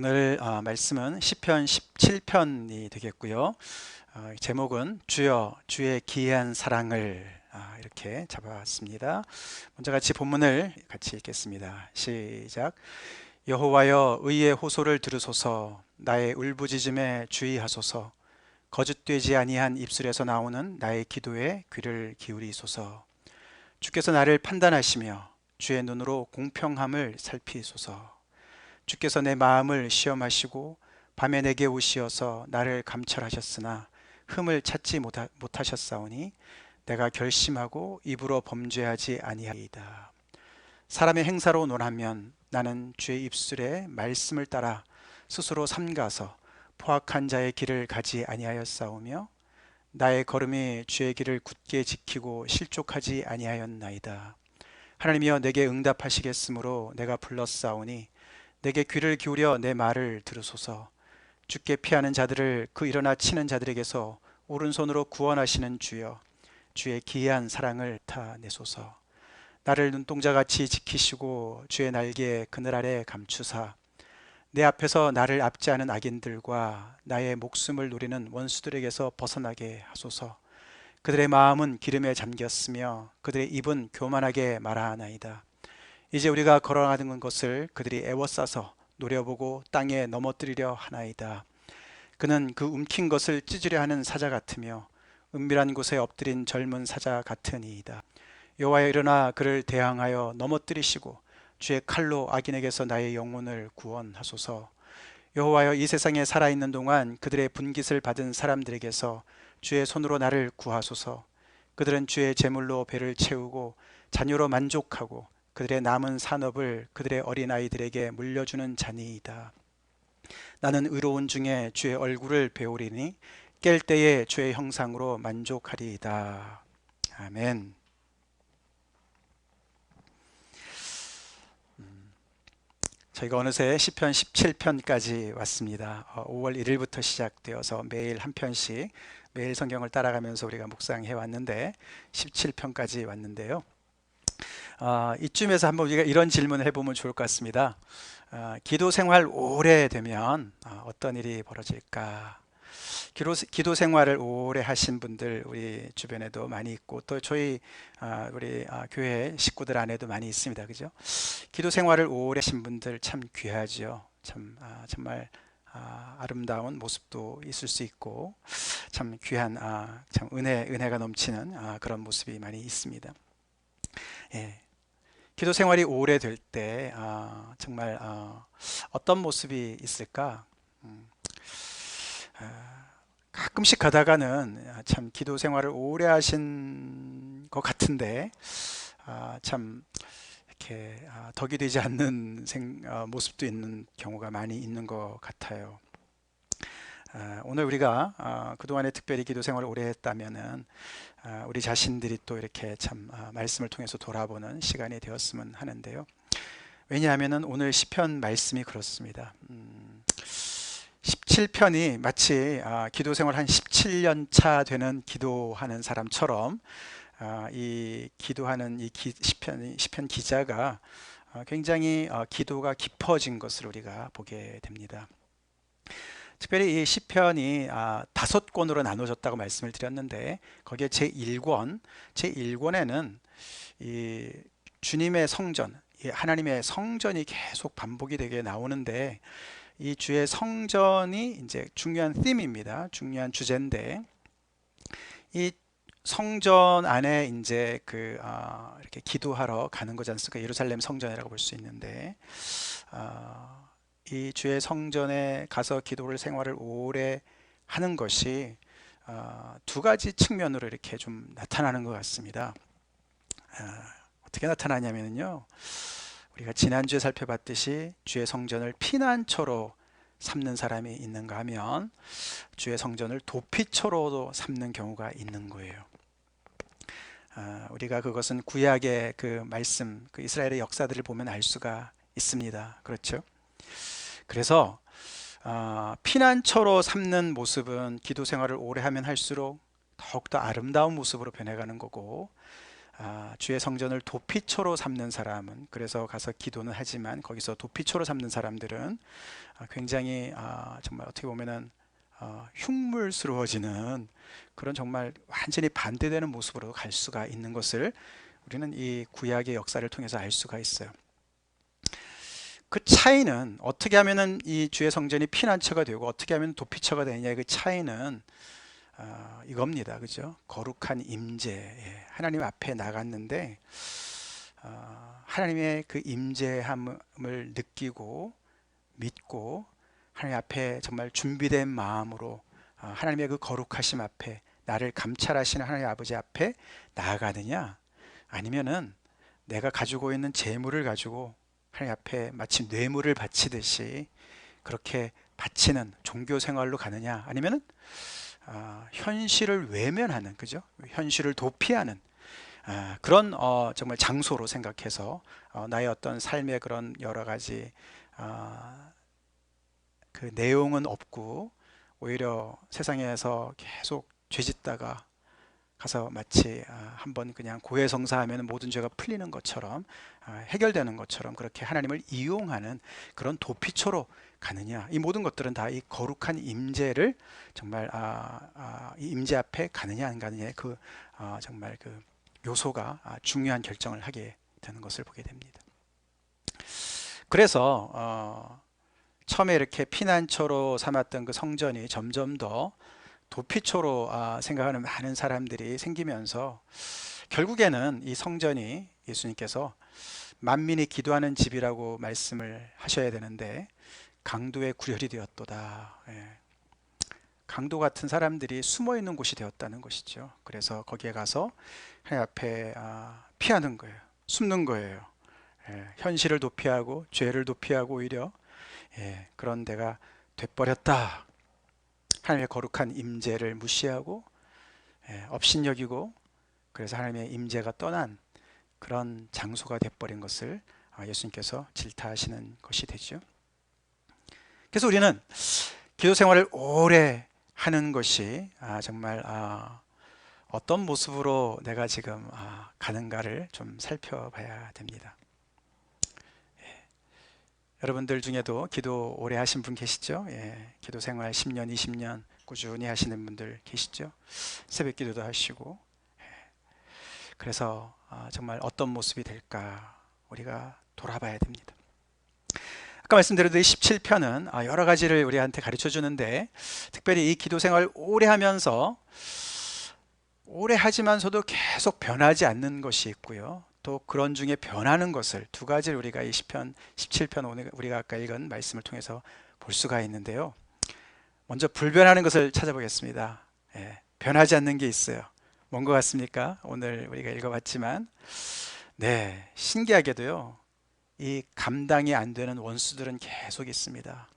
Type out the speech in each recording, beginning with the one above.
오늘 말씀은 시편 17편이 되겠고요. 제목은 주여 주의 기이한 사랑을 이렇게 잡아왔습니다. 먼저 같이 본문을 같이 읽겠습니다. 시작. 여호와여 의의 호소를 들으소서. 나의 울부짖음에 주의하소서. 거짓되지 아니한 입술에서 나오는 나의 기도에 귀를 기울이소서. 주께서 나를 판단하시며 주의 눈으로 공평함을 살피소서. 주께서 내 마음을 시험하시고 밤에 내게 오시어서 나를 감찰하셨으나 흠을 찾지 못하셨사오니 내가 결심하고 입으로 범죄하지 아니하이다. 사람의 행사로 논하면 나는 주의 입술의 말씀을 따라 스스로 삼가서 포악한 자의 길을 가지 아니하였사오며 나의 걸음이 주의 길을 굳게 지키고 실족하지 아니하였나이다. 하나님이여 내게 응답하시겠으므로 내가 불렀사오니 내게 귀를 기울여 내 말을 들으소서. 주께 피하는 자들을 그 일어나 치는 자들에게서 오른손으로 구원하시는 주여, 주의 기이한 사랑을 나타내소서. 나를 눈동자같이 지키시고 주의 날개에 그늘 아래 감추사 내 앞에서 나를 압제하는 악인들과 나의 목숨을 노리는 원수들에게서 벗어나게 하소서. 그들의 마음은 기름에 잠겼으며 그들의 입은 교만하게 말하나이다. 이제 우리가 걸어가는 것을 그들이 애워싸서 노려보고 땅에 넘어뜨리려 하나이다. 그는 그 움킨 것을 찢으려 하는 사자 같으며 은밀한 곳에 엎드린 젊은 사자 같으니이다. 여호와여 일어나 그를 대항하여 넘어뜨리시고 주의 칼로 악인에게서 나의 영혼을 구원하소서. 여호와여 이 세상에 살아있는 동안 그들의 분깃을 받은 사람들에게서 주의 손으로 나를 구하소서. 그들은 주의 제물로 배를 채우고 자녀로 만족하고 그들의 남은 산업을 그들의 어린아이들에게 물려주는 자니이다. 나는 의로운 중에 주의 얼굴을 배우리니 깰 때에 주의 형상으로 만족하리이다. 아멘. 저희가 어느새 시편 17편까지 왔습니다. 5월 1일부터 시작되어서 매일 한 편씩 매일 성경을 따라가면서 우리가 묵상해 왔는데 17편까지 왔는데요. 이쯤에서 한번 우리가 이런 질문을 해보면 좋을 것 같습니다. 기도 생활 오래 되면 어떤 일이 벌어질까? 기도 생활을 오래 하신 분들 우리 주변에도 많이 있고 또 저희 우리 교회 식구들 안에도 많이 있습니다. 그죠? 기도 생활을 오래 하신 분들 참 귀하죠. 참 정말 아름다운 모습도 있을 수 있고 참 귀한 참 은혜가 넘치는 그런 모습이 많이 있습니다. 예. 기도 생활이 오래될 때 정말 어떤 모습이 있을까? 가끔씩 가다가는 참 기도 생활을 오래 하신 것 같은데 참 이렇게 덕이 되지 않는 모습도 있는 경우가 많이 있는 것 같아요. 오늘 우리가 그동안에 특별히 기도 생활을 오래 했다면은 우리 자신들이 또 이렇게 참 말씀을 통해서 돌아보는 시간이 되었으면 하는데요. 왜냐하면은 오늘 시편 말씀이 그렇습니다. 17편이 마치 기도 생활 한 17년 차 되는 기도하는 사람처럼 이 기도하는 이 시편 기자가 굉장히 기도가 깊어진 것을 우리가 보게 됩니다. 특별히 이 시편이 5권으로 나눠졌다고 말씀을 드렸는데 거기에 제1권에는 이 주님의 성전, 이 하나님의 성전이 계속 반복이 되게 나오는데 이 주의 성전이 이제 중요한 팀입니다. 중요한 주제인데 이 성전 안에 이제 이렇게 기도하러 가는 거지 않습니까? 예루살렘 성전이라고 볼 수 있는데 이 주의 성전에 가서 기도를 생활을 오래 하는 것이 두 가지 측면으로 이렇게 좀 나타나는 것 같습니다. 어떻게 나타나냐면요, 우리가 지난주에 살펴봤듯이 주의 성전을 피난처로 삼는 사람이 있는가 하면 주의 성전을 도피처로도 삼는 경우가 있는 거예요. 우리가 그것은 구약의 그 말씀, 그 이스라엘의 역사들을 보면 알 수가 있습니다. 그렇죠? 그래서 피난처로 삼는 모습은 기도 생활을 오래 하면 할수록 더욱더 아름다운 모습으로 변해가는 거고 주의 성전을 도피처로 삼는 사람은, 그래서 가서 기도는 하지만 거기서 도피처로 삼는 사람들은 굉장히 정말 어떻게 보면은 흉물스러워지는 그런 정말 완전히 반대되는 모습으로 갈 수가 있는 것을 우리는 이 구약의 역사를 통해서 알 수가 있어요. 그 차이는 어떻게 하면은 이 주의 성전이 피난처가 되고 어떻게 하면 도피처가 되느냐, 그 차이는 이겁니다. 그죠? 거룩한 임재, 하나님 앞에 나갔는데 하나님의 그 임재함을 느끼고 믿고 하나님 앞에 정말 준비된 마음으로 하나님의 그 거룩하심 앞에, 나를 감찰하시는 하나님 아버지 앞에 나아가느냐, 아니면은 내가 가지고 있는 재물을 가지고 하나님 앞에 마치 뇌물을 바치듯이 그렇게 바치는 종교 생활로 가느냐, 아니면은 현실을 외면하는, 그죠? 현실을 도피하는 그런 정말 장소로 생각해서 나의 어떤 삶의 그런 여러 가지 그 내용은 없고 오히려 세상에서 계속 죄짓다가 가서 마치 한번 그냥 고해성사하면 모든 죄가 풀리는 것처럼, 해결되는 것처럼 그렇게 하나님을 이용하는 그런 도피처로 가느냐, 이 모든 것들은 다 이 거룩한 임재를 정말 이 임재 앞에 가느냐 안 가느냐의 그 정말 그 요소가 중요한 결정을 하게 되는 것을 보게 됩니다. 그래서 처음에 이렇게 피난처로 삼았던 그 성전이 점점 더 도피처로 생각하는 많은 사람들이 생기면서 결국에는 이 성전이 예수님께서 만민이 기도하는 집이라고 말씀을 하셔야 되는데 강도의 구렬이 되었도다. 강도 같은 사람들이 숨어 있는 곳이 되었다는 것이죠. 그래서 거기에 가서 하나님 앞에 피하는 거예요. 숨는 거예요. 현실을 도피하고 죄를 도피하고 오히려 그런 데가 돼버렸다. 하나님의 거룩한 임재를 무시하고 업신여기고, 그래서 하나님의 임재가 떠난 그런 장소가 돼버린 것을 예수님께서 질타하시는 것이 되죠. 그래서 우리는 기도 생활을 오래 하는 것이 정말 어떤 모습으로 내가 지금 가는가를 좀 살펴봐야 됩니다. 여러분들 중에도 기도 오래 하신 분 계시죠? 기도 생활 10년, 20년 꾸준히 하시는 분들 계시죠? 새벽 기도도 하시고. 그래서 정말 어떤 모습이 될까 우리가 돌아봐야 됩니다. 아까 말씀드렸듯이 17편은 여러 가지를 우리한테 가르쳐 주는데, 특별히 이 기도 생활 오래 하면서 오래 하지만서도 계속 변하지 않는 것이 있고요. 또 그런 중에 변하는 것을 두 가지를 우리가 이 시편 17편 오늘 우리가 아까 읽은 말씀을 통해서 볼 수가 있는데요. 먼저 불변하는 것을 찾아보겠습니다. 변하지 않는 게 있어요. 뭔 것 같습니까? 오늘 우리가 읽어봤지만 신기하게도요, 이 감당이 안 되는 원수들은 계속 있습니다.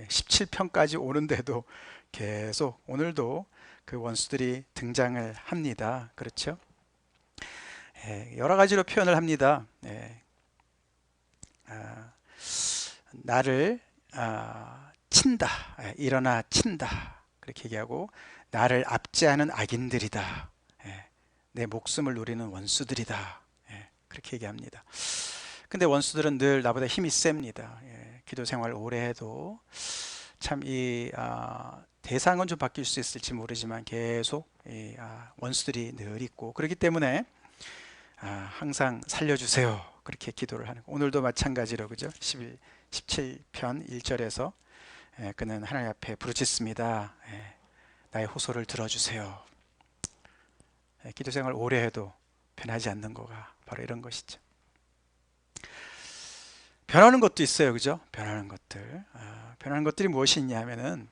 17편까지 오는데도 계속 오늘도 그 원수들이 등장을 합니다. 그렇죠? 여러 가지로 표현을 합니다. 나를 친다, 일어나 친다, 그렇게 얘기하고, 나를 압제하는 악인들이다, 내 목숨을 노리는 원수들이다, 그렇게 얘기합니다. 근데 원수들은 늘 나보다 힘이 셉니다. 기도 생활 오래 해도 참 이 대상은 좀 바뀔 수 있을지 모르지만 계속 원수들이 늘 있고, 그렇기 때문에 항상 살려주세요, 그렇게 기도를 하는 거. 오늘도 마찬가지로, 그죠? 17편 1절에서 그는 하나님 앞에 부르짖습니다. 나의 호소를 들어주세요. 기도 생활 오래 해도 변하지 않는 거가 바로 이런 것이죠. 변하는 것도 있어요, 그죠? 변하는 것들. 변하는 것들이 무엇이 있냐 하면은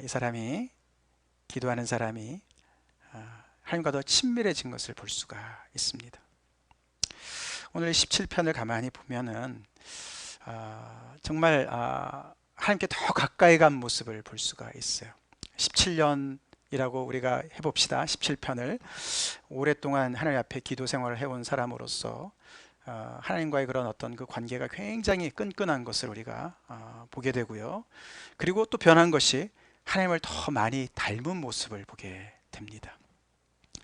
이 사람이, 기도하는 사람이 하나님과 더 친밀해진 것을 볼 수가 있습니다. 오늘 17편을 가만히 보면은 정말 하나님께 더 가까이 간 모습을 볼 수가 있어요. 17년이라고 우리가 해봅시다. 17편을 오랫동안 하나님 앞에 기도 생활을 해온 사람으로서 하나님과의 그런 어떤 그 관계가 굉장히 끈끈한 것을 우리가 보게 되고요. 그리고 또 변한 것이 하나님을 더 많이 닮은 모습을 보게 됩니다.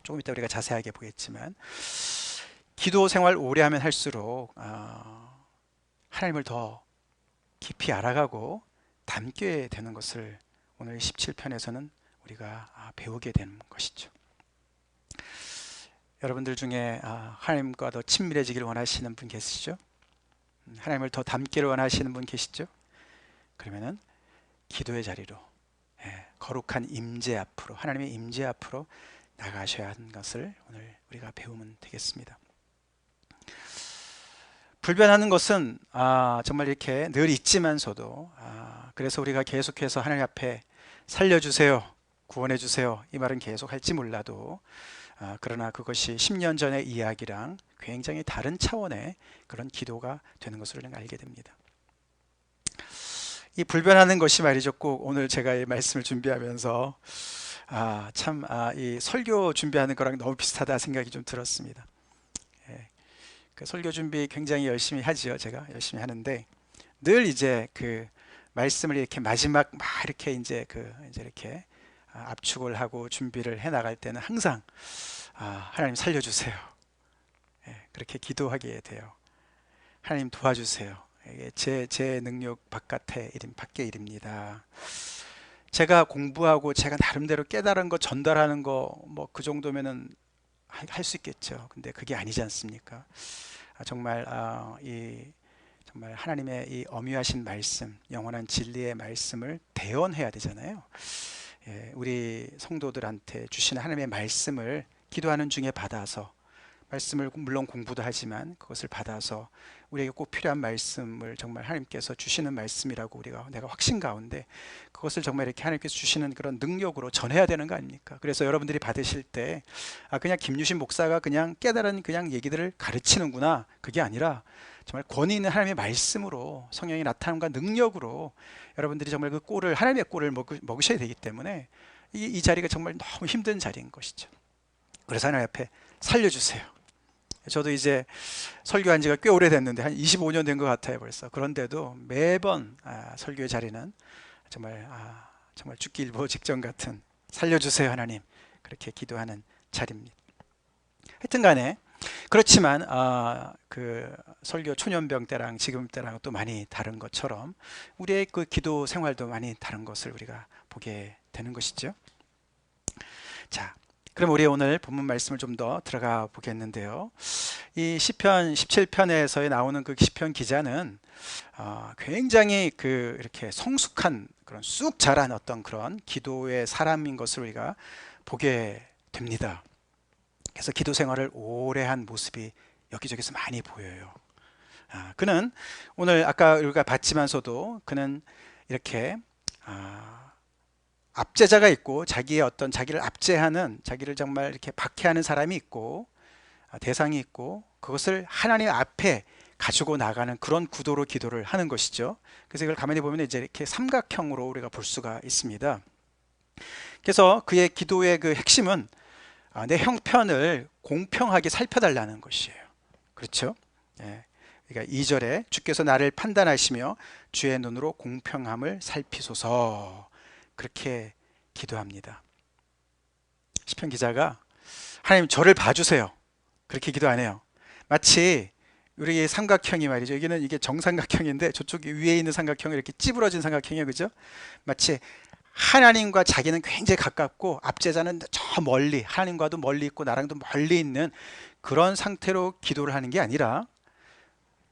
조금 이따 우리가 자세하게 보겠지만 기도 생활 오래 하면 할수록 하나님을 더 깊이 알아가고 닮게 되는 것을 오늘 17편에서는 우리가 배우게 되는 것이죠. 여러분들 중에 하나님과 더 친밀해지기를 원하시는 분 계시죠? 하나님을 더 닮기를 원하시는 분 계시죠? 그러면은 기도의 자리로, 거룩한 임재 앞으로, 하나님의 임재 앞으로 나가셔야 하는 것을 오늘 우리가 배우면 되겠습니다. 불변하는 것은 정말 이렇게 늘 있지만서도 그래서 우리가 계속해서 하나님 앞에 살려주세요, 구원해주세요 이 말은 계속 할지 몰라도 그러나 그것이 10년 전의 이야기랑 굉장히 다른 차원의 그런 기도가 되는 것을 우리는 알게 됩니다. 이 불변하는 것이 말이죠, 꼭 오늘 제가 이 말씀을 준비하면서 참 이 설교 준비하는 거랑 너무 비슷하다 생각이 좀 들었습니다. 그 설교 준비 굉장히 열심히 하지요. 제가 열심히 하는데 늘 이제 그 말씀을 이렇게 마지막 막 이렇게 이제 이렇게 압축을 하고 준비를 해 나갈 때는 항상 하나님 살려주세요, 그렇게 기도하게 돼요. 하나님 도와주세요. 이게 제 능력 밖의 일입니다. 제가 공부하고 제가 나름대로 깨달은 거 전달하는 거 뭐 그 정도면은 할 수 있겠죠. 근데 그게 아니지 않습니까? 정말 정말 하나님의 이 엄유하신 말씀, 영원한 진리의 말씀을 대언해야 되잖아요. 우리 성도들한테 주시는 하나님의 말씀을 기도하는 중에 받아서, 말씀을 물론 공부도 하지만 그것을 받아서 우리에게 꼭 필요한 말씀을 정말 하나님께서 주시는 말씀이라고 내가 확신 가운데 그것을 정말 이렇게 하나님께서 주시는 그런 능력으로 전해야 되는 거 아닙니까? 그래서 여러분들이 받으실 때 그냥 김유신 목사가 그냥 깨달은 그냥 얘기들을 가르치는구나, 그게 아니라 정말 권위 있는 하나님의 말씀으로, 성령의 나타남과 능력으로 여러분들이 정말 그 꼴을, 하나님의 꼴을 먹으셔야 되기 때문에 이 자리가 정말 너무 힘든 자리인 것이죠. 그래서 하나님 앞에 살려주세요. 저도 이제 설교한 지가 꽤 오래됐는데 한 25년 된 것 같아요 벌써. 그런데도 매번 설교의 자리는 정말 죽기 일보 직전 같은, 살려주세요 하나님, 그렇게 기도하는 자리입니다. 하여튼 간에 그렇지만 그 설교 초년병 때랑 지금 때랑 또 많이 다른 것처럼 우리의 그 기도 생활도 많이 다른 것을 우리가 보게 되는 것이죠. 자, 그럼 우리 오늘 본문 말씀을 좀 더 들어가 보겠는데요. 이 시편 17편에서 나오는 그 시편 기자는 굉장히 이렇게 성숙한, 그런 쑥 자란 어떤 그런 기도의 사람인 것을 우리가 보게 됩니다. 그래서 기도 생활을 오래 한 모습이 여기저기서 많이 보여요. 그는 오늘 아까 우리가 봤지만서도 그는 이렇게 압제자가 있고 자기를 압제하는, 자기를 정말 이렇게 박해하는 사람이 있고 대상이 있고 그것을 하나님 앞에 가지고 나가는 그런 구도로 기도를 하는 것이죠. 그래서 이걸 가만히 보면 이제 이렇게 삼각형으로 우리가 볼 수가 있습니다. 그래서 그의 기도의 그 핵심은 내 형편을 공평하게 살펴달라는 것이에요. 그렇죠? 그러니까 2절에 주께서 나를 판단하시며 주의 눈으로 공평함을 살피소서, 그렇게 기도합니다. 시편 기자가 하나님 저를 봐주세요, 그렇게 기도 안 해요. 마치 우리 삼각형이 말이죠, 이게 정삼각형인데 저쪽이 위에 있는 삼각형이 이렇게 찌부러진 삼각형이에요. 그죠? 마치 하나님과 자기는 굉장히 가깝고 압제자는 저 멀리, 하나님과도 멀리 있고 나랑도 멀리 있는 그런 상태로 기도를 하는 게 아니라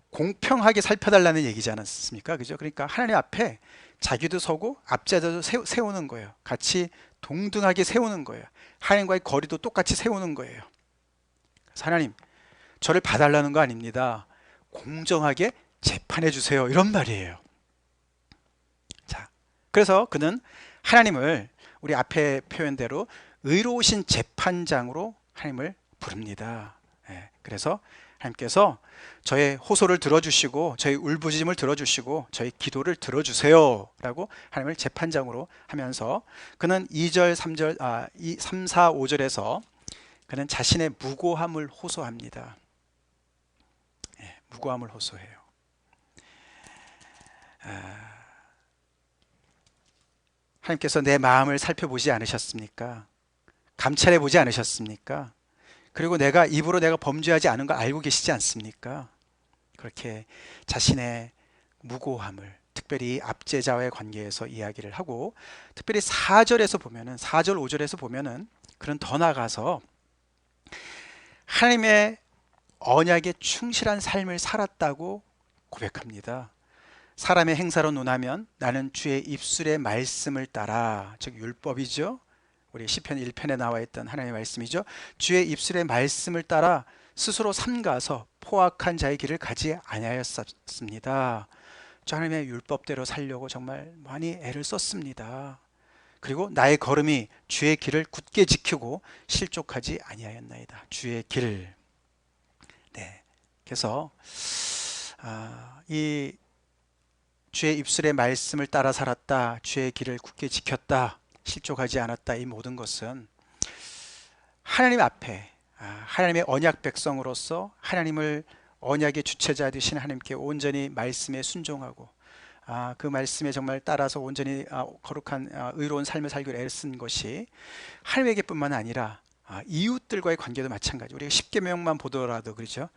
공평하게 살펴달라는 얘기지 않았습니까? 그죠? 그러니까 하나님 앞에 자기도 서고 압제자도 세우는 거예요. 같이 동등하게 세우는 거예요. 하나님과의 거리도 똑같이 세우는 거예요. 그래서 하나님 저를 봐달라는 거 아닙니다, 공정하게 재판해 주세요, 이런 말이에요. 자, 그래서 그는 하나님을 우리 앞에 표현대로 의로우신 재판장으로 하나님을 부릅니다. 그래서 하나님께서 저의 호소를 들어주시고 저의 울부짖음을 들어주시고 저의 기도를 들어주세요 라고 하나님을 재판장으로 하면서 그는 2절, 3절, 3, 4, 5절에서 그는 자신의 무고함을 호소합니다. 무고함을 호소해요. 하나님께서 내 마음을 살펴보지 않으셨습니까? 감찰해 보지 않으셨습니까? 그리고 내가 입으로 내가 범죄하지 않은 걸 알고 계시지 않습니까? 그렇게 자신의 무고함을 특별히 압제자와의 관계에서 이야기를 하고, 특별히 4절에서 보면은, 4절 5절에서 보면은 그런 더 나아가서 하나님의 언약에 충실한 삶을 살았다고 고백합니다. 사람의 행사로 논하면 나는 주의 입술의 말씀을 따라, 즉 율법이죠. 우리 시편 1편에 나와 있던 하나님의 말씀이죠. 주의 입술의 말씀을 따라 스스로 삼가서 포악한 자의 길을 가지 아니하였습니다. 저 하나님의 율법대로 살려고 정말 많이 애를 썼습니다. 그리고 나의 걸음이 주의 길을 굳게 지키고 실족하지 아니하였나이다. 주의 길. 네. 그래서 이 주의 입술의 말씀을 따라 살았다, 주의 길을 굳게 지켰다, 실족하지 않았다, 이 모든 것은 하나님 앞에 하나님의 언약 백성으로서 하나님을 언약의 주체자 되신 하나님께 온전히 말씀에 순종하고 그 말씀에 정말 따라서 온전히 거룩한 의로운 삶을 살기로 애쓴 것이 하나님에게뿐만 아니라 이웃들과의 관계도 마찬가지. 우리가 10계명만 보더라도 그렇죠.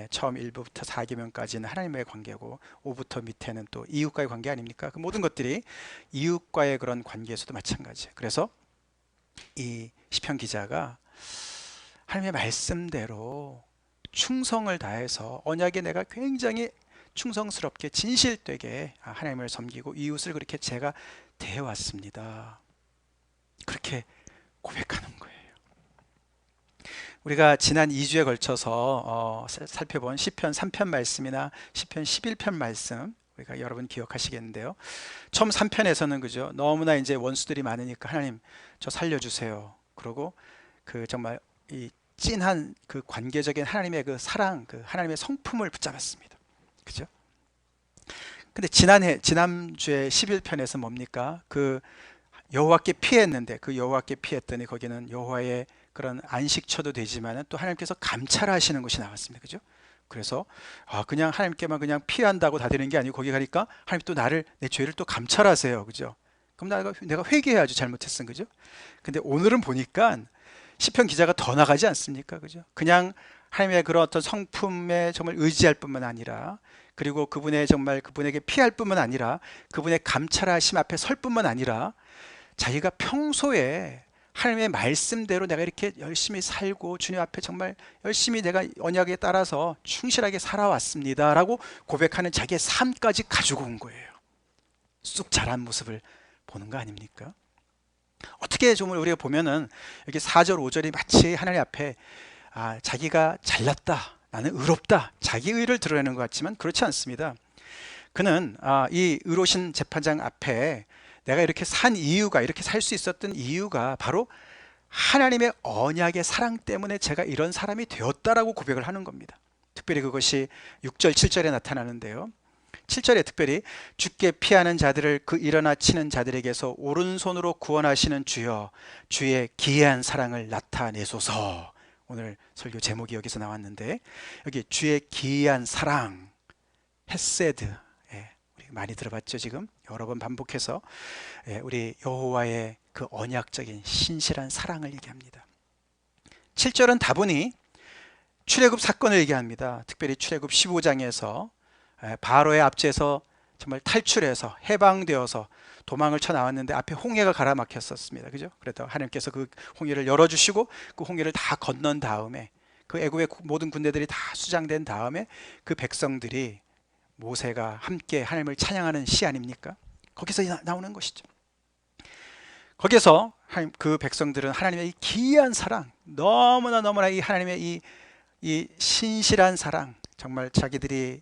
처음 1부부터 4계명까지는 하나님과의 관계고 5부터 밑에는 또 이웃과의 관계 아닙니까? 그 모든 것들이 이웃과의 그런 관계에서도 마찬가지. 그래서 이 시편 기자가 하나님의 말씀대로 충성을 다해서 언약에 내가 굉장히 충성스럽게 진실되게 하나님을 섬기고 이웃을 그렇게 제가 대해왔습니다. 그렇게 고백하는 거예요. 우리가 지난 2주에 걸쳐서 살펴본 시편 3편 말씀이나 시편 11편 말씀, 우리가 여러분 기억하시겠는데요. 처음 3편에서는 그죠, 너무나 이제 원수들이 많으니까 하나님 저 살려주세요. 그러고 그 정말 이 찐한 그 관계적인 하나님의 그 사랑, 그 하나님의 성품을 붙잡았습니다. 그죠? 근데 지난주에 11편에서 뭡니까? 그 여호와께 피했는데, 그 여호와께 피했더니 거기는 여호와의 그런 안식처도 되지만 또 하나님께서 감찰하시는 것이 나왔습니다. 그죠? 그래서 그냥 하나님께만 그냥 피한다고 다 되는 게 아니고 거기 가니까 하나님 또 내 죄를 또 감찰하세요. 그죠? 그럼 내가 회개해야죠. 잘못했은. 그죠? 근데 오늘은 보니까 시편 기자가 더 나가지 않습니까? 그죠? 그냥 하나님의 그런 어떤 성품에 정말 의지할 뿐만 아니라, 그리고 그분에게 피할 뿐만 아니라, 그분의 감찰하심 앞에 설 뿐만 아니라, 자기가 평소에 하나님의 말씀대로 내가 이렇게 열심히 살고 주님 앞에 정말 열심히 내가 언약에 따라서 충실하게 살아왔습니다 라고 고백하는 자기의 삶까지 가지고 온 거예요. 쑥 자란 모습을 보는 거 아닙니까? 어떻게 좀 우리가 보면은 여기 4절 5절이 마치 하나님 앞에 자기가 잘났다, 나는 의롭다, 자기 의를 드러내는 것 같지만 그렇지 않습니다. 그는 이 의로우신 재판장 앞에 내가 이렇게 산 이유가, 이렇게 살 수 있었던 이유가 바로 하나님의 언약의 사랑 때문에 제가 이런 사람이 되었다라고 고백을 하는 겁니다. 특별히 그것이 6절 7절에 나타나는데요. 7절에 특별히 주께 피하는 자들을 그 일어나 치는 자들에게서 오른손으로 구원하시는 주여, 주의 기이한 사랑을 나타내소서. 오늘 설교 제목이 여기서 나왔는데, 여기 주의 기이한 사랑, 헤세드, 많이 들어봤죠. 지금 여러 번 반복해서 우리 여호와의 그 언약적인 신실한 사랑을 얘기합니다. 7절은 다분히 출애굽 사건을 얘기합니다. 특별히 출애굽 15장에서 바로의 압제에서 정말 탈출해서 해방되어서 도망을 쳐 나왔는데 앞에 홍해가 가라막혔었습니다. 그죠? 그래서 하나님께서 그 홍해를 열어주시고 그 홍해를 다 건넌 다음에, 그 애굽의 모든 군대들이 다 수장된 다음에 그 백성들이 모세가 함께 하나님을 찬양하는 시 아닙니까? 거기서 나오는 것이죠. 거기서 그 백성들은 하나님의 이 기이한 사랑, 너무나 이 하나님의 이 신실한 사랑, 정말 자기들이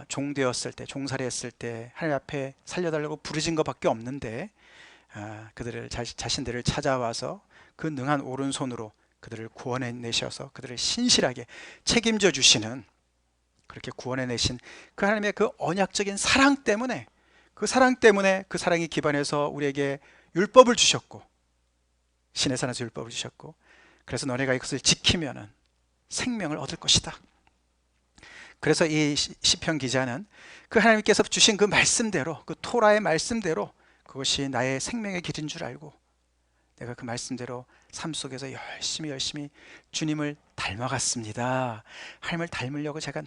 종되었을 때, 종살이 했을 때 하나님 앞에 살려달라고 부르신 것밖에 없는데 그들을 자신들을 찾아와서 그 능한 오른손으로 그들을 구원해내셔서 그들을 신실하게 책임져 주시는, 그렇게 구원해내신 그 하나님의 그 언약적인 사랑 때문에, 그 사랑이 기반해서 우리에게 율법을 주셨고, 신의 산에서 율법을 주셨고, 그래서 너네가 이것을 지키면은 생명을 얻을 것이다. 그래서 이 시편 기자는 그 하나님께서 주신 그 말씀대로, 그 토라의 말씀대로 그것이 나의 생명의 길인 줄 알고 내가 그 말씀대로 삶 속에서 열심히 주님을 닮아갔습니다. 하나님을 닮으려고 제가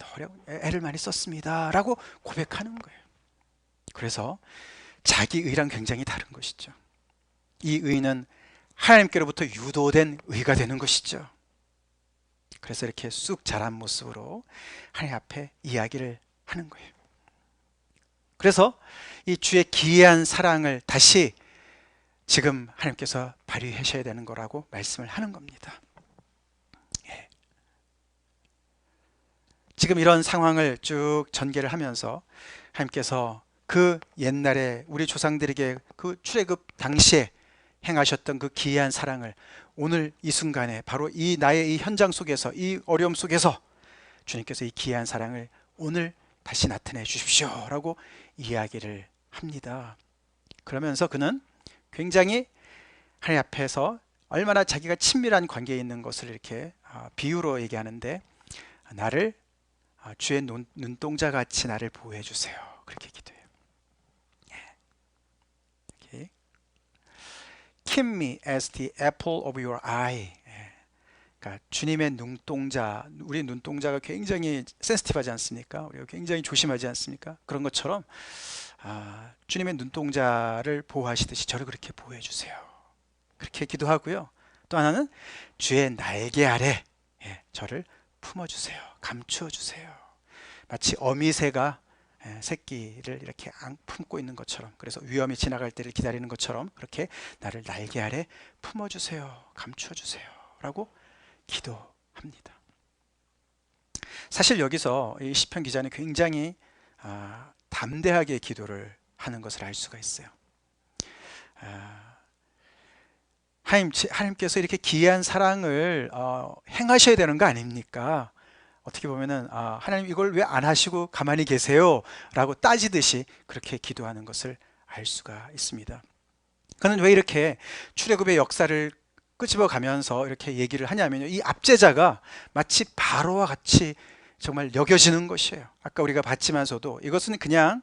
애를 많이 썼습니다 라고 고백하는 거예요. 그래서 자기 의랑 굉장히 다른 것이죠. 이 의는 하나님께로부터 유도된 의가 되는 것이죠. 그래서 이렇게 쑥 자란 모습으로 하나님 앞에 이야기를 하는 거예요. 그래서 이 주의 기이한 사랑을 다시 지금 하나님께서 발휘하셔야 되는 거라고 말씀을 하는 겁니다. 예. 지금 이런 상황을 쭉 전개를 하면서 하나님께서 그 옛날에 우리 조상들에게 그 출애굽 당시에 행하셨던 그 기이한 사랑을 오늘 이 순간에 바로 이 나의 이 현장 속에서, 이 어려움 속에서 주님께서 이 기이한 사랑을 오늘 다시 나타내 주십시오 라고 이야기를 합니다. 그러면서 그는 굉장히 하나님 앞에서 얼마나 자기가 친밀한 관계에 있는 것을 이렇게 비유로 얘기하는데, 나를 주의 눈동자 같이 나를 보호해 주세요, 그렇게 기도해요. Keep me as the apple of your eye. 그러니까 주님의 눈동자, 우리 눈동자가 굉장히 센시티브하지 않습니까? 우리가 굉장히 조심하지 않습니까? 그런 것처럼 주님의 눈동자를 보호하시듯이 저를 그렇게 보호해 주세요, 그렇게 기도하고요. 또 하나는 주의 날개 아래 저를 품어주세요, 감추어 주세요. 마치 어미새가 새끼를 이렇게 품고 있는 것처럼, 그래서 위험이 지나갈 때를 기다리는 것처럼 그렇게 나를 날개 아래 품어주세요, 감추어주세요 라고 기도합니다. 사실 여기서 이 시편 기자는 굉장히 담대하게 기도를 하는 것을 알 수가 있어요. 하나님께서 이렇게 기이한 사랑을 행하셔야 되는 거 아닙니까? 어떻게 보면은 하나님 이걸 왜 안 하시고 가만히 계세요? 라고 따지듯이 그렇게 기도하는 것을 알 수가 있습니다. 그는 왜 이렇게 출애굽의 역사를 끄집어 가면서 이렇게 얘기를 하냐면요, 이 압제자가 마치 바로와 같이 정말 여겨지는 것이에요. 아까 우리가 봤지만서도 이것은 그냥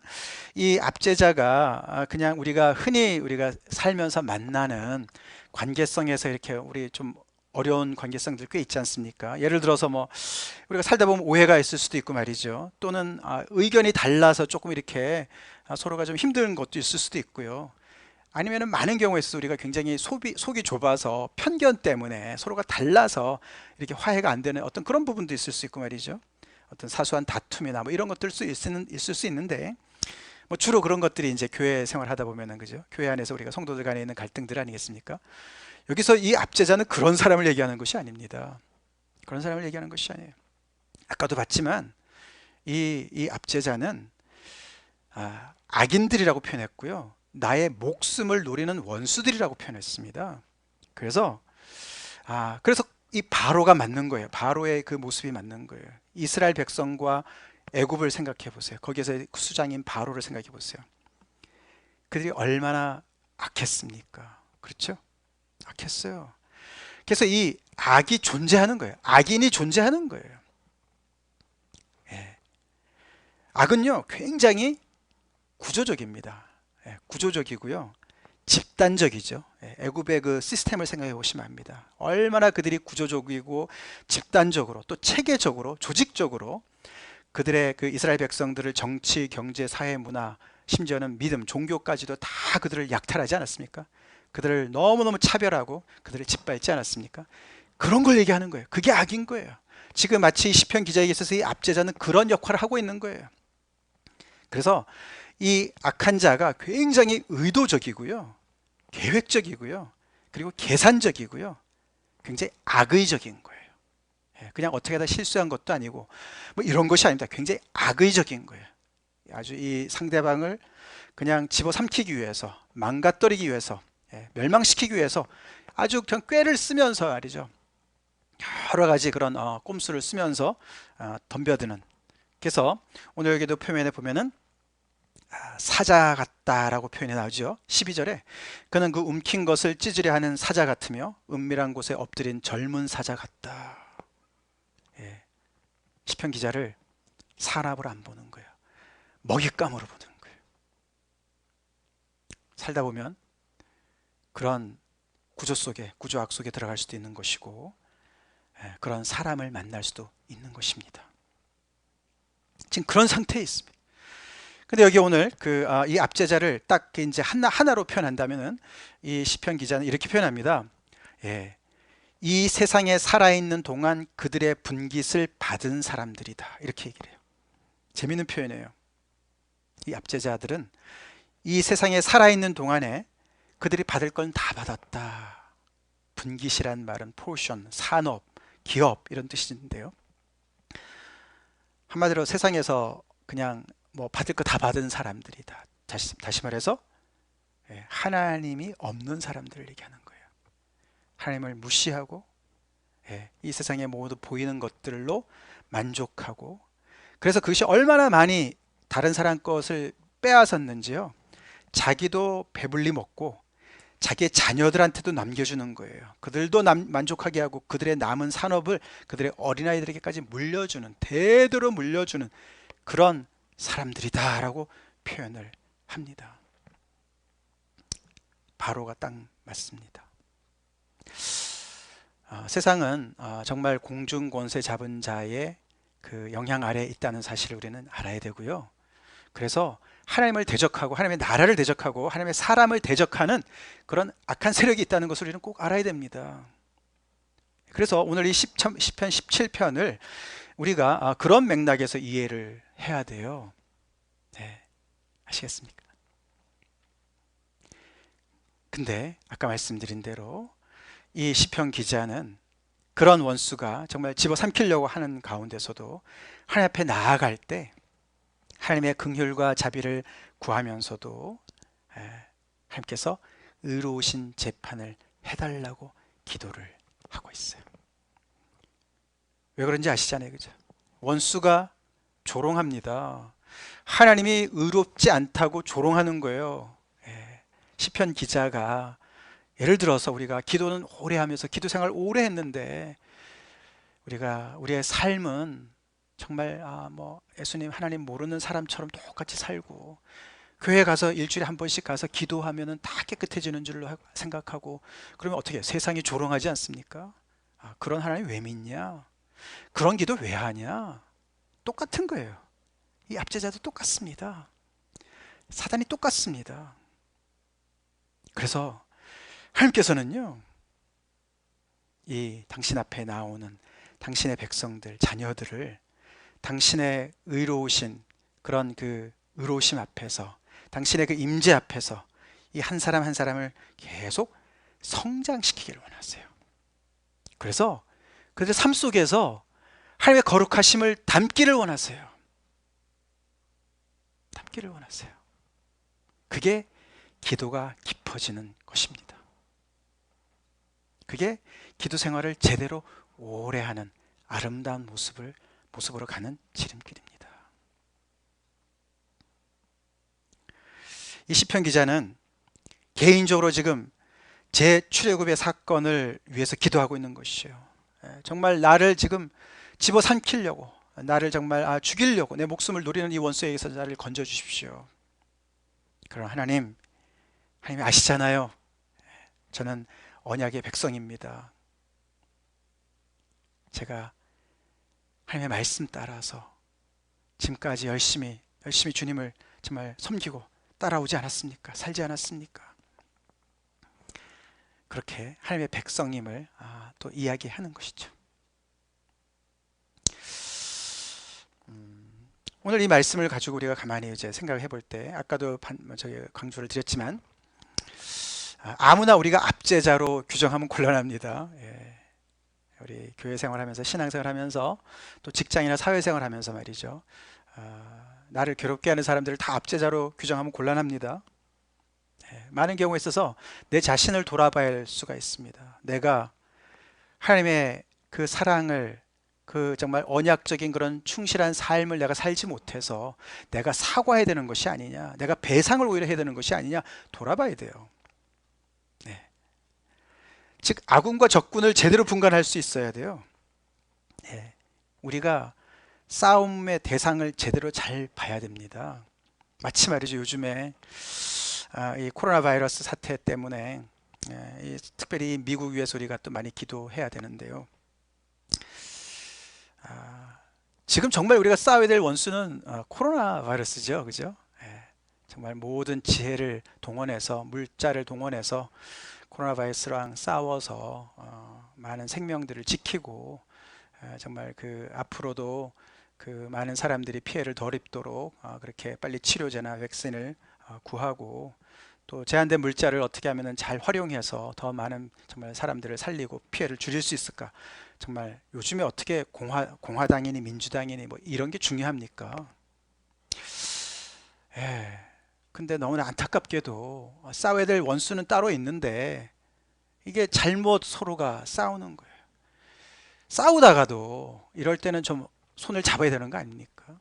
이 압제자가 그냥 우리가 흔히 우리가 살면서 만나는 관계성에서 이렇게 우리 좀 어려운 관계성들 꽤 있지 않습니까? 예를 들어서 뭐 우리가 살다 보면 오해가 있을 수도 있고 말이죠. 또는 의견이 달라서 조금 이렇게 서로가 좀 힘든 것도 있을 수도 있고요. 아니면은 많은 경우에 있어서 우리가 굉장히 속이 좁아서 편견 때문에 서로가 달라서 이렇게 화해가 안 되는 어떤 그런 부분도 있을 수 있고 말이죠. 어떤 사소한 다툼이나 뭐 이런 것들 있을 수 있는데, 뭐 주로 그런 것들이 이제 교회 생활하다 보면은, 그죠? 교회 안에서 우리가 성도들 간에 있는 갈등들 아니겠습니까? 여기서 이 압제자는 그런 사람을 얘기하는 것이 아닙니다. 그런 사람을 얘기하는 것이 아니에요. 아까도 봤지만 이 압제자는 악인들이라고 표현했고요, 나의 목숨을 노리는 원수들이라고 표현했습니다. 그래서 이 바로가 맞는 거예요. 바로의 그 모습이 맞는 거예요. 이스라엘 백성과 애굽을 생각해 보세요. 거기에서 수장인 바로를 생각해 보세요. 그들이 얼마나 악했습니까? 그렇죠? 악했어요. 그래서 이 악이 존재하는 거예요. 악인이 존재하는 거예요. 악은요 굉장히 구조적입니다. 구조적이고요, 집단적이죠. 애굽의 그 시스템을 생각해 보시면 압니다. 얼마나 그들이 구조적이고 집단적으로, 또 체계적으로, 조직적으로 그들의 그 이스라엘 백성들을 정치, 경제, 사회, 문화, 심지어는 믿음, 종교까지도 다 그들을 약탈하지 않았습니까? 그들을 너무너무 차별하고 그들을 짓밟지 않았습니까? 그런 걸 얘기하는 거예요. 그게 악인 거예요. 지금 마치 시편 기자에게 있어서 이 압제자는 그런 역할을 하고 있는 거예요. 그래서 이 악한 자가 굉장히 의도적이고요, 계획적이고요, 그리고 계산적이고요, 굉장히 악의적인 거예요. 그냥 어떻게 하다 실수한 것도 아니고 뭐 이런 것이 아닙니다. 굉장히 악의적인 거예요. 아주 이 상대방을 그냥 집어삼키기 위해서, 망가뜨리기 위해서, 멸망시키기 위해서 아주 그냥 꾀를 쓰면서 말이죠, 여러 가지 그런 꼼수를 쓰면서 덤벼드는. 그래서 오늘 여기도 표면에 보면은 사자 같다라고 표현이 나오죠. 12절에 그는 그 움킨 것을 찢으려 하는 사자 같으며 은밀한 곳에 엎드린 젊은 사자 같다. 시편 기자를 사람으로 안 보는 거예요. 먹잇감으로 보는 거예요. 살다 보면 그런 구조악 속에 들어갈 수도 있는 것이고, 그런 사람을 만날 수도 있는 것입니다. 지금 그런 상태에 있습니다. 근데 여기 오늘 이 압제자를 딱 이제 하나로 표현한다면은 이 시편 기자는 이렇게 표현합니다. 이 세상에 살아있는 동안 그들의 분깃을 받은 사람들이다. 이렇게 얘기를 해요. 재미있는 표현이에요. 이 압제자들은 이 세상에 살아있는 동안에 그들이 받을 건 다 받았다. 분깃이란 말은 포션, 산업, 기업 이런 뜻인데요. 한마디로 세상에서 그냥 뭐 받을 거 다 받은 사람들이다. 다시 말해서 하나님이 없는 사람들을 얘기하는 거예요. 하나님을 무시하고 이 세상의 모두 보이는 것들로 만족하고, 그래서 그것이 얼마나 많이 다른 사람 것을 빼앗았는지요. 자기도 배불리 먹고 자기의 자녀들한테도 남겨주는 거예요. 그들도 만족하게 하고 그들의 남은 산업을 그들의 어린아이들에게까지 물려주는, 대대로 물려주는 그런 사람들이다 라고 표현을 합니다. 바로가 딱 맞습니다. 세상은 정말 공중권세 잡은 자의 그 영향 아래에 있다는 사실을 우리는 알아야 되고요. 그래서 하나님을 대적하고 하나님의 나라를 대적하고 하나님의 사람을 대적하는 그런 악한 세력이 있다는 것을 우리는 꼭 알아야 됩니다. 그래서 오늘 이 시편 17편을 우리가 그런 맥락에서 이해를 해야 돼요. 아시겠습니까? 근데 아까 말씀드린 대로 이 시편 기자는 그런 원수가 정말 집어삼키려고 하는 가운데서도 하나님 앞에 나아갈 때 하나님의 긍휼과 자비를 구하면서도 하나님께서 의로우신 재판을 해달라고 기도를 하고 있어요. 왜 그런지 아시잖아요, 그죠? 원수가 조롱합니다. 하나님이 의롭지 않다고 조롱하는 거예요. 시편 기자가 예를 들어서 우리가 기도는 오래 하면서 기도 생활 오래 했는데 우리의 삶은 정말 예수님 하나님 모르는 사람처럼 똑같이 살고 교회 가서 일주일에 한 번씩 가서 기도하면은 다 깨끗해지는 줄로 생각하고, 그러면 어떻게 해요? 세상이 조롱하지 않습니까? 그런 하나님 왜 믿냐? 그런 기도 왜 하냐? 똑같은 거예요. 이 압제자도 똑같습니다. 사단이 똑같습니다. 그래서 하나님께서는요, 이 당신 앞에 나오는 당신의 백성들, 자녀들을 당신의 의로우신 그런 그 의로우심 앞에서, 당신의 그 임재 앞에서 이 한 사람 한 사람을 계속 성장시키기를 원하세요. 그래서 그들 삶 속에서 하나님의 거룩하심을 담기를 원하세요. 담기를 원하세요. 그게 기도가 깊어지는 것입니다. 그게 기도 생활을 제대로 오래 하는 아름다운 모습으로 가는 지름길입니다. 이 시편 기자는 개인적으로 지금 재출애굽의 사건을 위해서 기도하고 있는 것이에요. 정말 나를 지금 집어삼키려고, 나를 정말 죽이려고 내 목숨을 노리는 이 원수에게서 나를 건져 주십시오. 그럼 하나님이 아시잖아요. 저는 언약의 백성입니다. 제가 하나님의 말씀 따라서 지금까지 열심히 주님을 정말 섬기고 따라오지 않았습니까? 살지 않았습니까? 그렇게 하나님의 백성임을 또 이야기하는 것이죠. 오늘 이 말씀을 가지고 우리가 가만히 이제 생각을 해볼 때, 아까도 강조를 드렸지만 아무나 우리가 압제자로 규정하면 곤란합니다. 우리 교회 생활하면서, 신앙생활하면서, 또 직장이나 사회생활하면서 말이죠. 나를 괴롭게 하는 사람들을 다 압제자로 규정하면 곤란합니다. 많은 경우에 있어서 내 자신을 돌아봐야 할 수가 있습니다. 내가 하나님의 그 사랑을, 그 정말 언약적인 그런 충실한 삶을 내가 살지 못해서 내가 사과해야 되는 것이 아니냐, 내가 배상을 오히려 해야 되는 것이 아니냐 돌아봐야 돼요. 즉 아군과 적군을 제대로 분간할 수 있어야 돼요. 우리가 싸움의 대상을 제대로 잘 봐야 됩니다. 마치 말이죠, 요즘에 이 코로나 바이러스 사태 때문에 특별히 미국 위해서 우리가 또 많이 기도해야 되는데요. 지금 정말 우리가 싸워야 될 원수는 코로나 바이러스죠, 그죠? 정말 모든 지혜를 동원해서, 물자를 동원해서 코로나 바이러스랑 싸워서 많은 생명들을 지키고, 정말 그 앞으로도 그 많은 사람들이 피해를 덜 입도록 그렇게 빨리 치료제나 백신을 구하고, 또 제한된 물자를 어떻게 하면 잘 활용해서 더 많은 정말 사람들을 살리고 피해를 줄일 수 있을까? 정말 요즘에 어떻게 공화당이니 민주당이니 뭐 이런 게 중요합니까? 근데 너무나 안타깝게도 싸워야 될 원수는 따로 있는데 이게 잘못 서로가 싸우는 거예요. 싸우다가도 이럴 때는 좀 손을 잡아야 되는 거 아닙니까?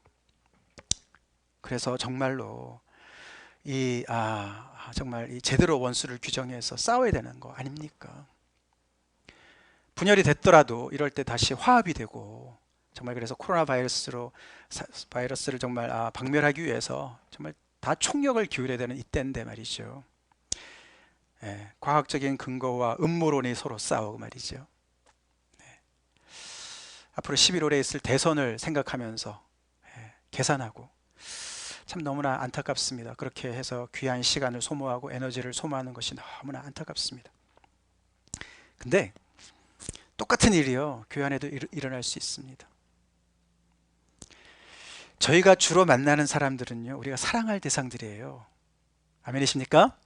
그래서 정말로 정말 이 제대로 원수를 규정해서 싸워야 되는 거 아닙니까? 분열이 됐더라도 이럴 때 다시 화합이 되고, 정말 그래서 코로나 바이러스를 정말 박멸하기 위해서 정말 다 총력을 기울여야 되는 이때인데 말이죠. 과학적인 근거와 음모론이 서로 싸우고 말이죠. 앞으로 11월에 있을 대선을 생각하면서 계산하고, 참 너무나 안타깝습니다. 그렇게 해서 귀한 시간을 소모하고 에너지를 소모하는 것이 너무나 안타깝습니다. 근데 똑같은 일이요, 교회 안에도 일어날 수 있습니다. 저희가 주로 만나는 사람들은요, 우리가 사랑할 대상들이에요. 아멘이십니까?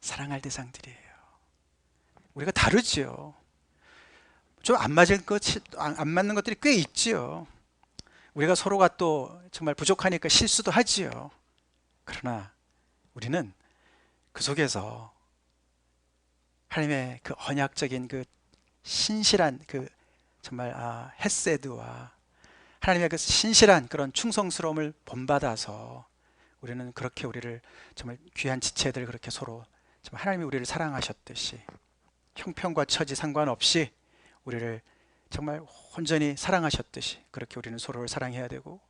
사랑할 대상들이에요. 우리가 다르지요. 좀 안 맞는 것들이 꽤 있지요. 우리가 서로가 또 정말 부족하니까 실수도 하지요. 그러나 우리는 그 속에서 하나님의 그 언약적인 그 신실한 그 정말 헤세드와 하나님의 그 신실한 그런 충성스러움을 본받아서 우리는 그렇게 우리를 정말 귀한 지체들 그렇게 서로 정말 하나님이 우리를 사랑하셨듯이 형편과 처지 상관없이 우리를 정말 온전히 사랑하셨듯이 그렇게 우리는 서로를 사랑해야 되고,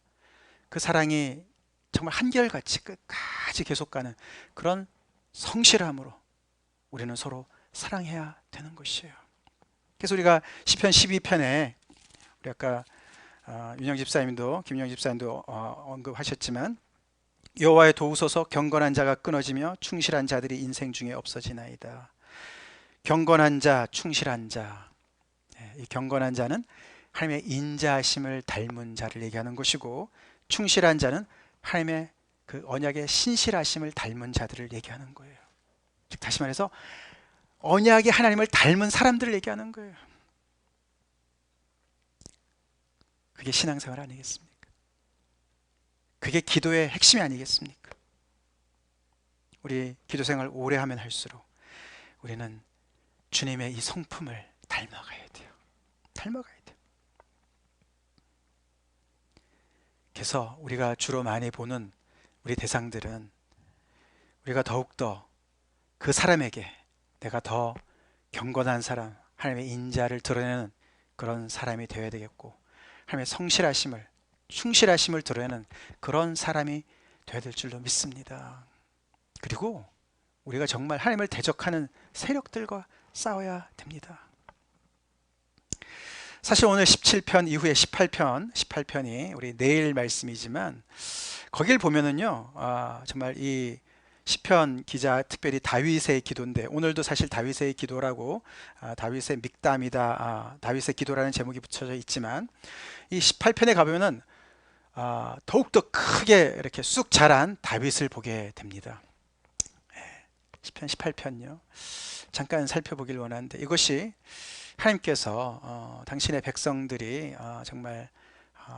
그 사랑이 정말 한결같이 끝까지 계속 가는 그런 성실함으로 우리는 서로 사랑해야 되는 것이에요. 그래서 우리가 시편 12편에 우리 아까 윤영 집사님도 김영 집사님도 언급하셨지만, 여호와의 도우소서, 경건한 자가 끊어지며 충실한 자들이 인생 중에 없어지나이다. 경건한 자, 충실한 자, 이 경건한 자는 하나님의 인자하심을 닮은 자를 얘기하는 것이고, 충실한 자는 하나님의 그 언약의 신실하심을 닮은 자들을 얘기하는 거예요. 즉 다시 말해서 언약의 하나님을 닮은 사람들을 얘기하는 거예요. 그게 신앙생활 아니겠습니까? 그게 기도의 핵심이 아니겠습니까? 우리 기도생활 오래 하면 할수록 우리는 주님의 이 성품을 닮아가야 돼요. 닮아가야 돼요. 그래서 우리가 주로 많이 보는 우리 대상들은 우리가 더욱더 그 사람에게 내가 더 경건한 사람, 하나님의 인자를 드러내는 그런 사람이 되어야 되겠고, 하나님의 성실하심을, 충실하심을 드러내는 그런 사람이 되어야 될 줄로 믿습니다. 그리고 우리가 정말 하나님을 대적하는 세력들과 싸워야 됩니다. 사실 오늘 17편 이후에 18편이 우리 내일 말씀이지만, 거길 보면은요, 정말 이 시편 기자, 특별히 다윗의 기도인데, 오늘도 사실 다윗의 기도라고 다윗의 믹담이다, 다윗의 기도라는 제목이 붙여져 있지만, 이 18편에 가보면은 더욱더 크게 이렇게 쑥 자란 다윗을 보게 됩니다. 시편 18편요, 잠깐 살펴보길 원하는데, 이것이 하나님께서 당신의 백성들이 정말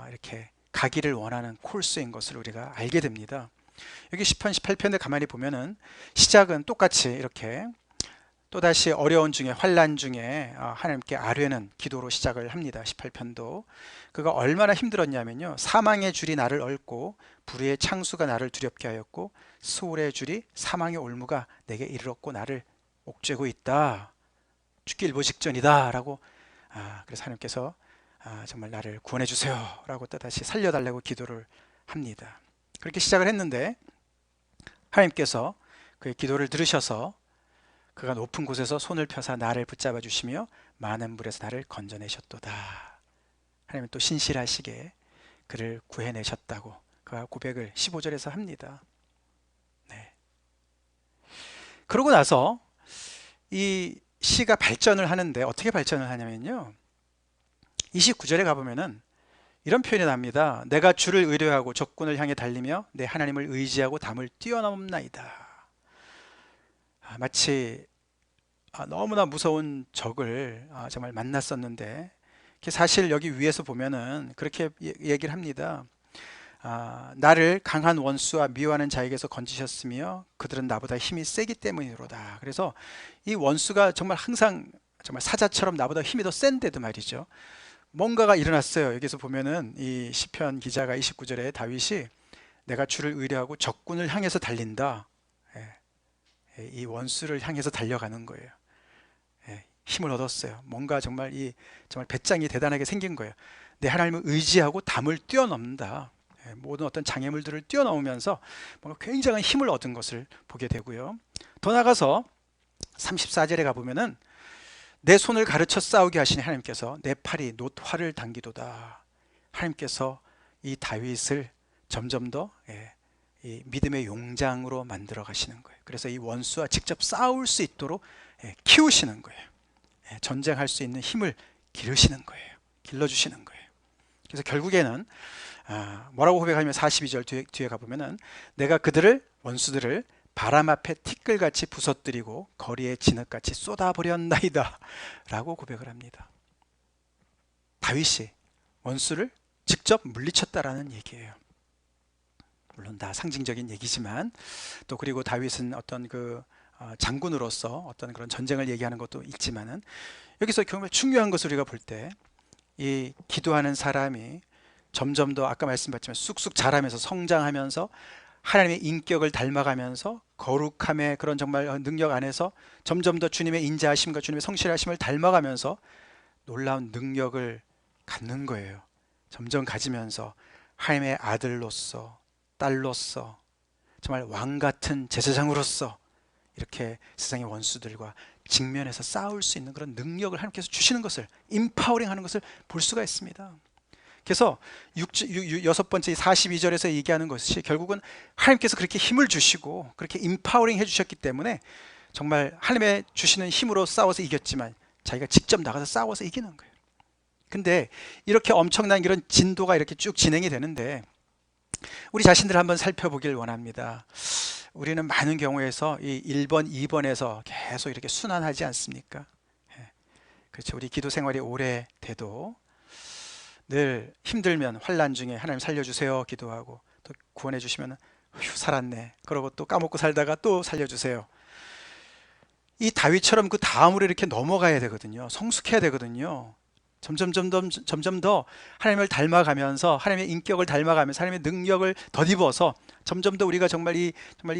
이렇게 가기를 원하는 코스인 것을 우리가 알게 됩니다. 여기 10편 18편에 가만히 보면은 시작은 똑같이 이렇게 또다시 어려운 중에, 환난 중에 하나님께 아뢰는 기도로 시작을 합니다. 18편도 그가 얼마나 힘들었냐면요, 사망의 줄이 나를 얽고 불의의 창수가 나를 두렵게 하였고 스올의 줄이, 사망의 올무가 내게 이르렀고 나를 옥죄고 있다. 죽기 일보 직전이다 라고, 그래서 하나님께서 정말 나를 구원해 주세요 라고 또다시 살려달라고 기도를 합니다. 그렇게 시작을 했는데 하나님께서 그의 기도를 들으셔서 그가 높은 곳에서 손을 펴사 나를 붙잡아 주시며 많은 물에서 나를 건져내셨도다. 하나님은 또 신실하시게 그를 구해내셨다고 그가 고백을 15절에서 합니다. 네. 그러고 나서 이 시가 발전을 하는데 어떻게 발전을 하냐면요, 29절에 가보면은 이런 표현이 납니다. 내가 주를 의뢰하고 적군을 향해 달리며 내 하나님을 의지하고 담을 뛰어넘나이다. 마치 너무나 무서운 적을 정말 만났었는데, 사실 여기 위에서 보면은 그렇게 얘기를 합니다. 나를 강한 원수와 미워하는 자에게서 건지셨으며 그들은 나보다 힘이 세기 때문이로다. 그래서 이 원수가 정말 항상 정말 사자처럼 나보다 힘이 더 센데도 말이죠, 뭔가가 일어났어요. 여기서 보면은 이 시편 기자가 29절에 다윗이 내가 주를 의뢰하고 적군을 향해서 달린다, 이 원수를 향해서 달려가는 거예요. 힘을 얻었어요. 뭔가 정말 정말 배짱이 대단하게 생긴 거예요. 내 하나님을 의지하고 담을 뛰어넘는다. 모든 어떤 장애물들을 뛰어넘으면서 뭔가 굉장한 힘을 얻은 것을 보게 되고요. 더 나가서 34절에 가보면은 내 손을 가르쳐 싸우게 하시니 하나님께서 내 팔이 놋활을 당기도다. 하나님께서 이 다윗을 점점 더 이 믿음의 용장으로 만들어 가시는 거예요. 그래서 이 원수와 직접 싸울 수 있도록 키우시는 거예요. 전쟁할 수 있는 힘을 기르시는 거예요. 길러주시는 거예요. 그래서 결국에는 뭐라고 고백하면 42절 뒤에 가보면은 내가 그들을 원수들을 바람 앞에 티끌같이 부서뜨리고 거리에 진흙같이 쏟아버렸나이다 라고 고백을 합니다. 다윗이 원수를 직접 물리쳤다라는 얘기예요. 물론 다 상징적인 얘기지만, 또 그리고 다윗은 어떤 장군으로서 어떤 그런 전쟁을 얘기하는 것도 있지만은, 여기서 정말 중요한 것을 우리가 볼 때 이 기도하는 사람이 점점 더 아까 말씀드렸지만 쑥쑥 자라면서 성장하면서 하나님의 인격을 닮아가면서 거룩함의 그런 정말 능력 안에서 점점 더 주님의 인자하심과 주님의 성실하심을 닮아가면서 놀라운 능력을 갖는 거예요. 점점 가지면서 하나님의 아들로서, 딸로서, 정말 왕 같은 제사장으로서 이렇게 세상의 원수들과 직면해서 싸울 수 있는 그런 능력을 하나님께서 주시는 것을, 임파워링 하는 것을 볼 수가 있습니다. 그래서 여섯 번째 42절에서 얘기하는 것이 결국은 하나님께서 그렇게 힘을 주시고 그렇게 임파워링 해주셨기 때문에 정말 하나님의 주시는 힘으로 싸워서 이겼지만 자기가 직접 나가서 싸워서 이기는 거예요. 근데 이렇게 엄청난 이런 진도가 이렇게 쭉 진행이 되는데, 우리 자신들 한번 살펴보길 원합니다. 우리는 많은 경우에서 이 1번, 2번에서 계속 이렇게 순환하지 않습니까? 그렇죠. 우리 기도 생활이 오래 돼도 늘 힘들면 환난 중에 하나님 살려주세요 기도하고, 또 구원해 주시면 휴 살았네 그러고 또 까먹고 살다가 또 살려주세요. 이 다윗처럼 그 다음으로 이렇게 넘어가야 되거든요. 성숙해야 되거든요. 점점 더 하나님을 닮아가면서 하나님의 인격을 닮아가면서 하나님의 능력을 덧입어서 점점 더 우리가 정말 이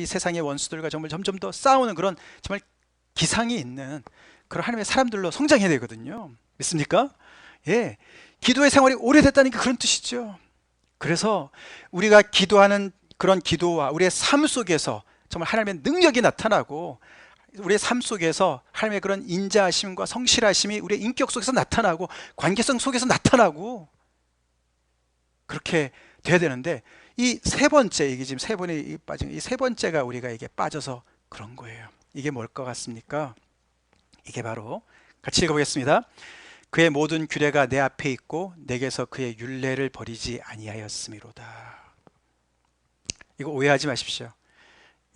세상의 원수들과 정말 점점 더 싸우는 그런 정말 기상이 있는 그런 하나님의 사람들로 성장해야 되거든요. 믿습니까? 예, 기도의 생활이 오래됐다는 게 그런 뜻이죠. 그래서 우리가 기도하는 그런 기도와 우리의 삶 속에서 정말 하나님의 능력이 나타나고, 우리의 삶 속에서 하나님의 그런 인자하심과 성실하심이 우리의 인격 속에서 나타나고 관계성 속에서 나타나고 그렇게 돼야 되는데, 이 세 번째, 이게 지금 세 번이 빠진 이 세 번째가 우리가 이게 빠져서 그런 거예요. 이게 뭘 것 같습니까? 이게 바로 같이 읽어보겠습니다. 그의 모든 규례가 내 앞에 있고 내게서 그의 율례를 버리지 아니하였음이로다. 이거 오해하지 마십시오.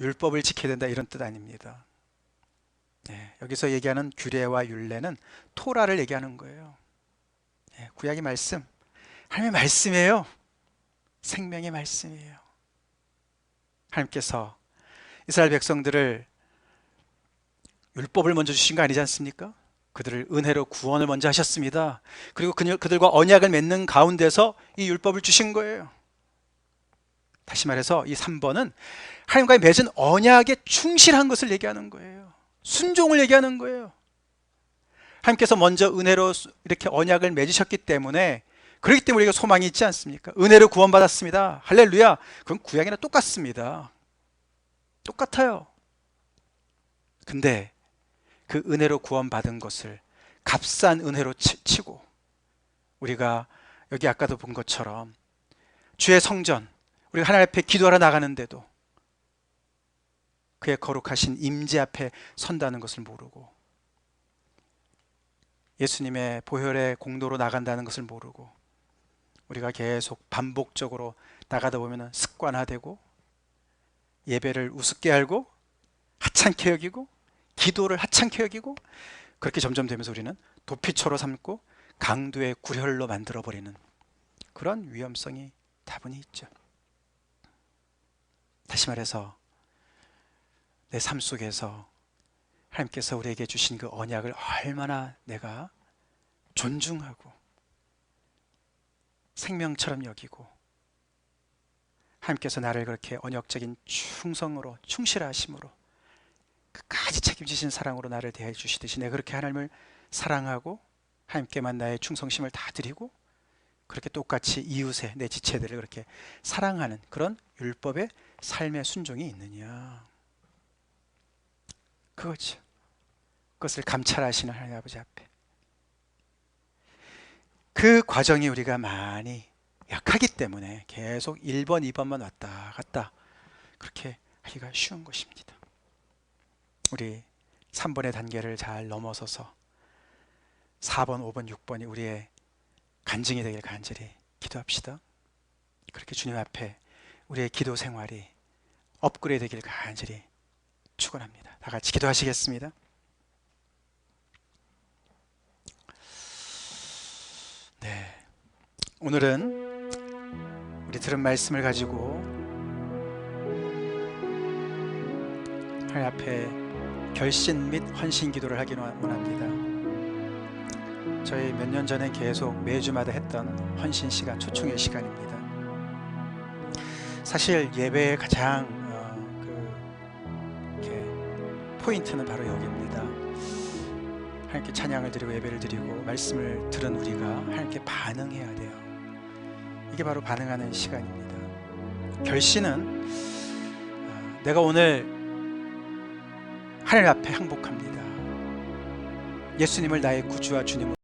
율법을 지켜야 된다 이런 뜻 아닙니다. 여기서 얘기하는 규례와 율례는 토라를 얘기하는 거예요. 구약의 말씀, 하나님의 말씀이에요. 생명의 말씀이에요. 하나님께서 이스라엘 백성들을 율법을 먼저 주신 거 아니지 않습니까? 그들을 은혜로 구원을 먼저 하셨습니다. 그리고 그들과 언약을 맺는 가운데서 이 율법을 주신 거예요. 다시 말해서 이 3번은 하나님과의 맺은 언약에 충실한 것을 얘기하는 거예요. 순종을 얘기하는 거예요. 하나님께서 먼저 은혜로 이렇게 언약을 맺으셨기 때문에, 그렇기 때문에 우리가 소망이 있지 않습니까? 은혜로 구원받았습니다. 할렐루야. 그건 구약이나 똑같습니다. 똑같아요. 근데 그 은혜로 구원받은 것을 값싼 은혜로 치고, 우리가 여기 아까도 본 것처럼 주의 성전, 우리가 하나님 앞에 기도하러 나가는데도 그의 거룩하신 임재 앞에 선다는 것을 모르고, 예수님의 보혈의 공로로 나간다는 것을 모르고, 우리가 계속 반복적으로 나가다 보면 습관화되고, 예배를 우습게 알고 하찮게 여기고, 기도를 하찮게 여기고, 그렇게 점점 되면서 우리는 도피처로 삼고 강도의 구혈로 만들어버리는 그런 위험성이 다분히 있죠. 다시 말해서 내 삶 속에서 하나님께서 우리에게 주신 그 언약을 얼마나 내가 존중하고 생명처럼 여기고, 하나님께서 나를 그렇게 언약적인 충성으로, 충실하심으로, 끝까지 책임지신 사랑으로 나를 대해 주시듯이 내가 그렇게 하나님을 사랑하고 하나님께만 나의 충성심을 다 드리고, 그렇게 똑같이 이웃의 내 지체들을 그렇게 사랑하는 그런 율법의 삶의 순종이 있느냐, 그거죠. 그것을 감찰하시는 하나님 아버지 앞에 그 과정이 우리가 많이 약하기 때문에 계속 1번, 2번만 왔다 갔다 그렇게 하기가 쉬운 것입니다. 우리 3번의 단계를 잘 넘어서서 4번, 5번, 6번이 우리의 간증이 되길 간절히 기도합시다. 그렇게 주님 앞에 우리의 기도 생활이 업그레이드 되길 간절히 축원합니다. 다 같이 기도하시겠습니다. 네, 오늘은 우리 들은 말씀을 가지고 하나님 앞에 결신 및 헌신 기도를 하기를 원합니다. 저희 몇 년 전에 계속 매주마다 했던 헌신 시간, 초청의 시간입니다. 사실 예배의 가장 포인트는 바로 여기입니다. 하나님께 찬양을 드리고 예배를 드리고 말씀을 들은 우리가 하나님께 반응해야 돼요. 이게 바로 반응하는 시간입니다. 결신은 내가 오늘 하나님 앞에 항복합니다. 예수님을 나의 구주와 주님으로